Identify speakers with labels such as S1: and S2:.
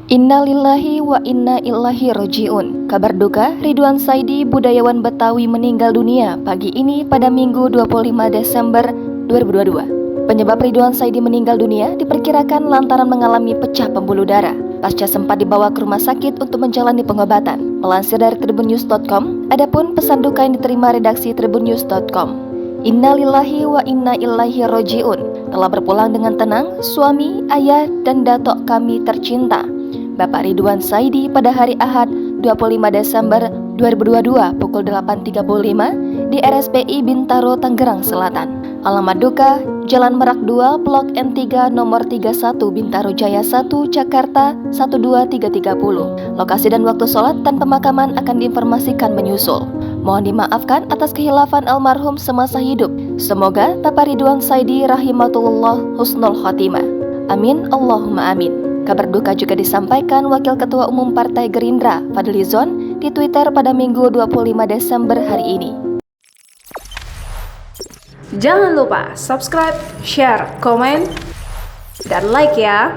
S1: Innalillahi wa inna ilaihi roji'un. Kabar duka, Ridwan Saidi, budayawan Betawi meninggal dunia pagi ini pada Minggu 25 Desember 2022. Penyebab Ridwan Saidi meninggal dunia diperkirakan lantaran mengalami pecah pembuluh darah. Pasca sempat dibawa ke rumah sakit untuk menjalani pengobatan. Melansir dari tribunnews.com, adapun pesan duka yang diterima redaksi tribunnews.com. Innalillahi wa inna ilaihi roji'un. Telah berpulang dengan tenang suami, ayah, dan datok kami tercinta, Bapak Ridwan Saidi pada hari Ahad 25 Desember 2022 pukul 8.35 di RSPI Bintaro, Tangerang Selatan. Alamat duka, Jalan Merak 2, Blok N3 nomor 31, Bintaro Jaya 1, Jakarta 12330. Lokasi dan waktu sholat dan pemakaman akan diinformasikan menyusul. Mohon dimaafkan atas khilafan almarhum semasa hidup. Semoga Bapak Ridwan Saidi rahimatullah husnul khotimah. Amin Allahumma amin. Kabar duka juga disampaikan Wakil Ketua Umum Partai Gerindra, Fadlizon, di Twitter pada Minggu 25 Desember hari ini.
S2: Jangan lupa subscribe, share, komen, dan like ya!